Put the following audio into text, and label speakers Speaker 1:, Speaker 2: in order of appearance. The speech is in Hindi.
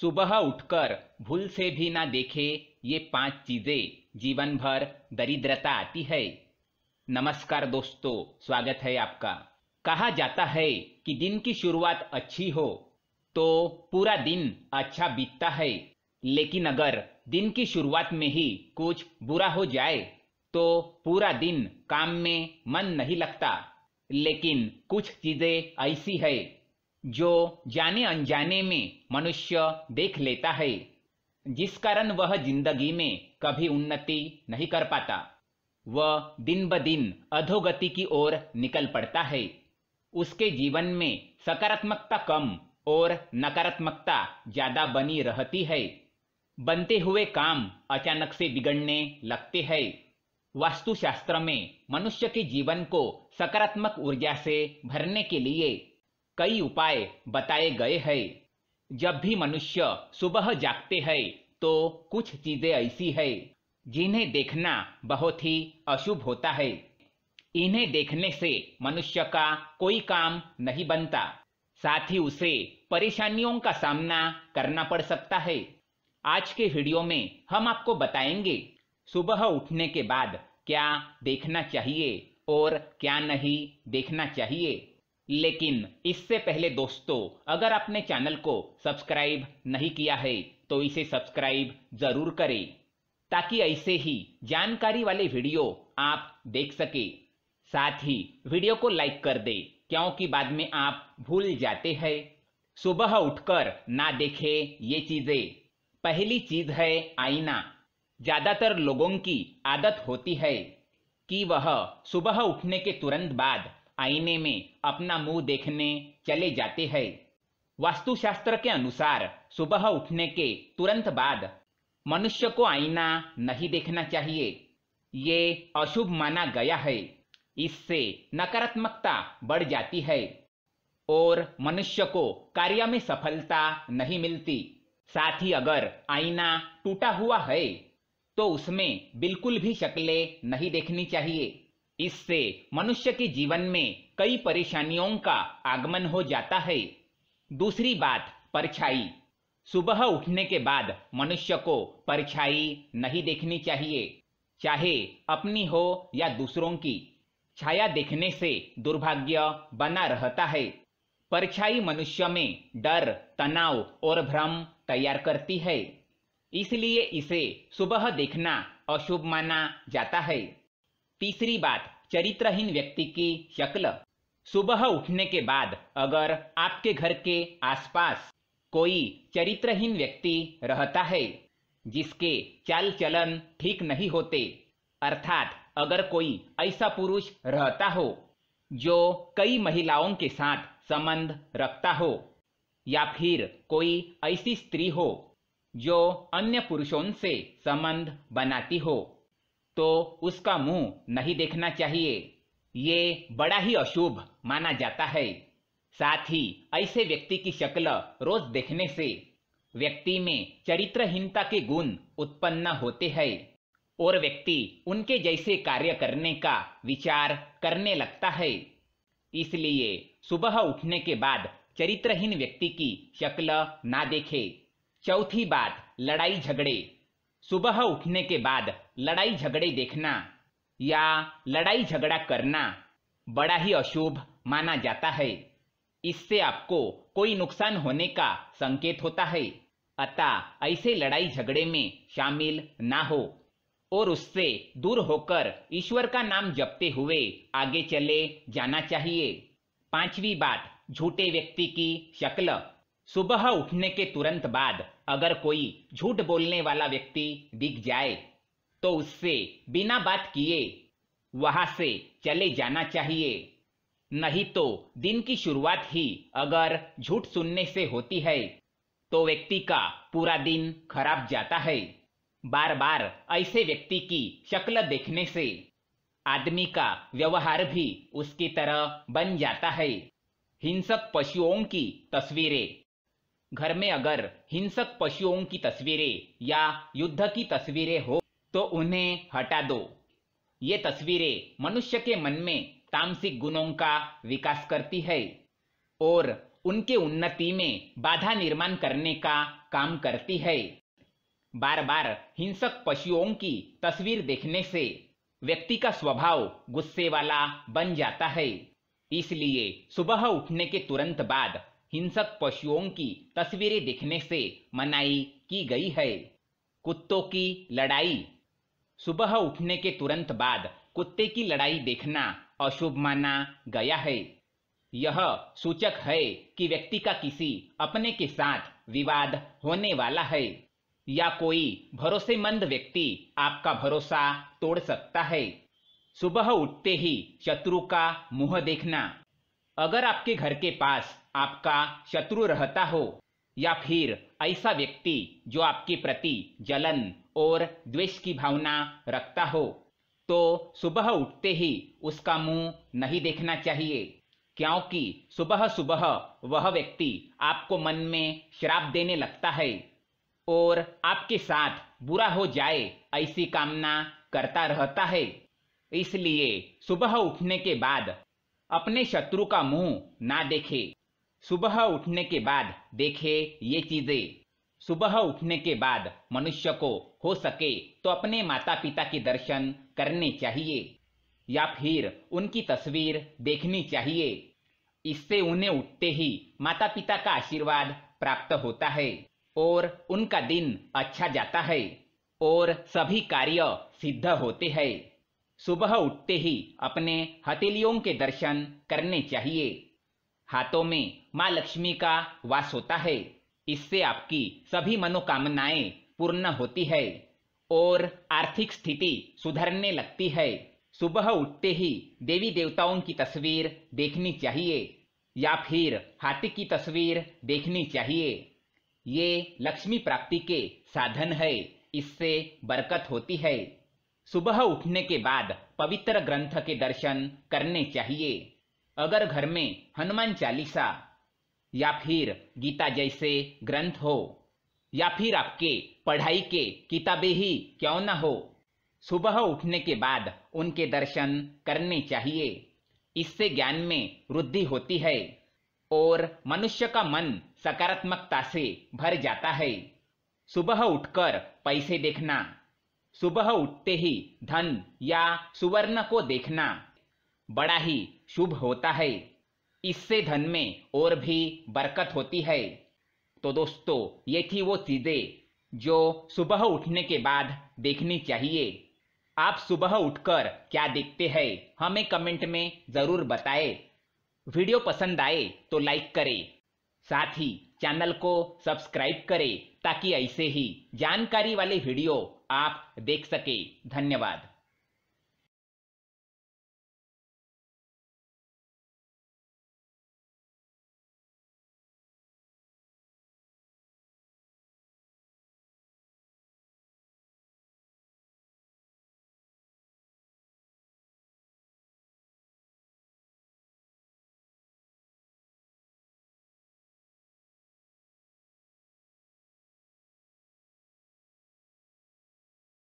Speaker 1: सुबह उठकर भूल से भी ना देखे ये 5 चीजें जीवन भर दरिद्रता आती है। नमस्कार दोस्तों, स्वागत है आपका। कहा जाता है कि दिन की शुरुआत अच्छी हो तो पूरा दिन अच्छा बीतता है, लेकिन अगर दिन की शुरुआत में ही कुछ बुरा हो जाए तो पूरा दिन काम में मन नहीं लगता। लेकिन कुछ चीजें ऐसी है जो जाने अनजाने में मनुष्य देख लेता है, जिस कारण वह जिंदगी में कभी उन्नति नहीं कर पाता। वह दिन ब दिन अधोगति की ओर निकल पड़ता है। उसके जीवन में सकारात्मकता कम और नकारात्मकता ज्यादा बनी रहती है। बनते हुए काम अचानक से बिगड़ने लगते हैं। वास्तुशास्त्र में मनुष्य के जीवन को सकारात्मक ऊर्जा से भरने के लिए कई उपाय बताए गए हैं। जब भी मनुष्य सुबह जागते हैं तो कुछ चीजें ऐसी है जिन्हें देखना बहुत ही अशुभ होता है। इन्हें देखने से मनुष्य का कोई काम नहीं बनता, साथ ही उसे परेशानियों का सामना करना पड़ सकता है। आज के वीडियो में हम आपको बताएंगे सुबह उठने के बाद क्या देखना चाहिए और क्या नहीं देखना चाहिए। लेकिन इससे पहले दोस्तों, अगर आपने चैनल को सब्सक्राइब नहीं किया है तो इसे सब्सक्राइब जरूर करें, ताकि ऐसे ही जानकारी वाले वीडियो आप देख सके। साथ ही वीडियो को लाइक कर दे, क्योंकि बाद में आप भूल जाते हैं। सुबह उठकर ना देखे ये चीजें। पहली चीज है आईना। ज्यादातर लोगों की आदत होती है कि वह सुबह उठने के तुरंत बाद आईने में अपना मुंह देखने चले जाते हैं। वास्तुशास्त्र के अनुसार सुबह उठने के तुरंत बाद मनुष्य को आईना नहीं देखना चाहिए। ये अशुभ माना गया है। इससे नकारात्मकता बढ़ जाती है और मनुष्य को कार्य में सफलता नहीं मिलती। साथ ही अगर आईना टूटा हुआ है तो उसमें बिल्कुल भी शक्लें नहीं देखनी चाहिए। इससे मनुष्य के जीवन में कई परेशानियों का आगमन हो जाता है। दूसरी बात, परछाई। सुबह उठने के बाद मनुष्य को परछाई नहीं देखनी चाहिए, चाहे अपनी हो या दूसरों की। छाया देखने से दुर्भाग्य बना रहता है। परछाई मनुष्य में डर, तनाव और भ्रम तैयार करती है, इसलिए इसे सुबह देखना अशुभ माना जाता है। तीसरी बात, चरित्रहीन व्यक्ति की शक्ल। सुबह उठने के बाद अगर आपके घर के आसपास कोई चरित्रहीन व्यक्ति रहता है जिसके चाल चलन ठीक नहीं होते, अर्थात अगर कोई ऐसा पुरुष रहता हो जो कई महिलाओं के साथ संबंध रखता हो, या फिर कोई ऐसी स्त्री हो जो अन्य पुरुषों से संबंध बनाती हो, तो उसका मुंह नहीं देखना चाहिए। ये बड़ा ही अशुभ माना जाता है। साथ ही ऐसे व्यक्ति की शक्ल रोज देखने से व्यक्ति में चरित्रहीनता के गुण उत्पन्न होते हैं और व्यक्ति उनके जैसे कार्य करने का विचार करने लगता है। इसलिए सुबह उठने के बाद चरित्रहीन व्यक्ति की शक्ल ना देखे। चौथी बात, लड़ाई झगड़े। सुबह उठने के बाद लड़ाई झगड़े देखना या लड़ाई झगड़ा करना बड़ा ही अशुभ माना जाता है। इससे आपको कोई नुकसान होने का संकेत होता है, अतः ऐसे लड़ाई झगड़े में शामिल ना हो और उससे दूर होकर ईश्वर का नाम जपते हुए आगे चले जाना चाहिए। पांचवी बात, झूठे व्यक्ति की शक्ल। सुबह उठने के तुरंत बाद अगर कोई झूठ बोलने वाला व्यक्ति दिख जाए तो उससे बिना बात किए वहां से चले जाना चाहिए। नहीं तो दिन की शुरुआत ही अगर झूठ सुनने से होती है तो व्यक्ति का पूरा दिन खराब जाता है। बार बार ऐसे व्यक्ति की शक्ल देखने से आदमी का व्यवहार भी उसकी तरह बन जाता है। हिंसक पशुओं की तस्वीरें। घर में अगर हिंसक पशुओं की तस्वीरें या युद्ध की तस्वीरें हो तो उन्हें हटा दो। ये तस्वीरें मनुष्य के मन में तामसिक गुणों का विकास करती है और उनके उन्नति में बाधा निर्माण करने का काम करती है। बार बार हिंसक पशुओं की तस्वीर देखने से व्यक्ति का स्वभाव गुस्से वाला बन जाता है। इसलिए सुबह उठने के तुरंत बाद हिंसक पशुओं की तस्वीरें देखने से मनाही की गई है। कुत्तों की लड़ाई। सुबह उठने के तुरंत बाद कुत्ते की लड़ाई देखना अशुभ माना गया है। यह सूचक है कि व्यक्ति का किसी अपने के साथ विवाद होने वाला है या कोई भरोसेमंद व्यक्ति आपका भरोसा तोड़ सकता है। सुबह उठते ही शत्रु का मुंह देखना। अगर आपके घर के पास आपका शत्रु रहता हो या फिर ऐसा व्यक्ति जो आपके प्रति जलन और द्वेष की भावना रखता हो, तो सुबह उठते ही उसका मुंह नहीं देखना चाहिए, क्योंकि सुबह सुबह वह व्यक्ति आपको मन में श्राप देने लगता है और आपके साथ बुरा हो जाए ऐसी कामना करता रहता है। इसलिए सुबह उठने के बाद अपने शत्रु का मुंह ना देखे। सुबह उठने के बाद देखे ये चीजें। सुबह उठने के बाद मनुष्य को हो सके तो अपने माता पिता के दर्शन करने चाहिए या फिर उनकी तस्वीर देखनी चाहिए। इससे उन्हें उठते ही माता पिता का आशीर्वाद प्राप्त होता है और उनका दिन अच्छा जाता है और सभी कार्य सिद्ध होते हैं। सुबह उठते ही अपने हथेलियों के दर्शन करने चाहिए। हाथों में माँ लक्ष्मी का वास होता है। इससे आपकी सभी मनोकामनाएं पूर्ण होती है और आर्थिक स्थिति सुधरने लगती है। सुबह उठते ही देवी देवताओं की तस्वीर देखनी चाहिए या फिर हाथी की तस्वीर देखनी चाहिए। ये लक्ष्मी प्राप्ति के साधन है, इससे बरकत होती है। सुबह उठने के बाद पवित्र ग्रंथ के दर्शन करने चाहिए। अगर घर में हनुमान चालीसा या फिर गीता जैसे ग्रंथ हो या फिर आपके पढ़ाई के किताबें ही क्यों न हो, सुबह उठने के बाद उनके दर्शन करने चाहिए। इससे ज्ञान में वृद्धि होती है और मनुष्य का मन सकारात्मकता से भर जाता है। सुबह उठकर पैसे देखना। सुबह उठते ही धन या सुवर्ण को देखना बड़ा ही शुभ होता है। इससे धन में और भी बरकत होती है। तो दोस्तों, ये थी वो चीजें जो सुबह उठने के बाद देखनी चाहिए। आप सुबह उठकर क्या देखते हैं, हमें कमेंट में जरूर बताएं। वीडियो पसंद आए तो लाइक करें, साथ ही चैनल को सब्सक्राइब करें ताकि ऐसे ही जानकारी वाले वीडियो आप देख सके। धन्यवाद।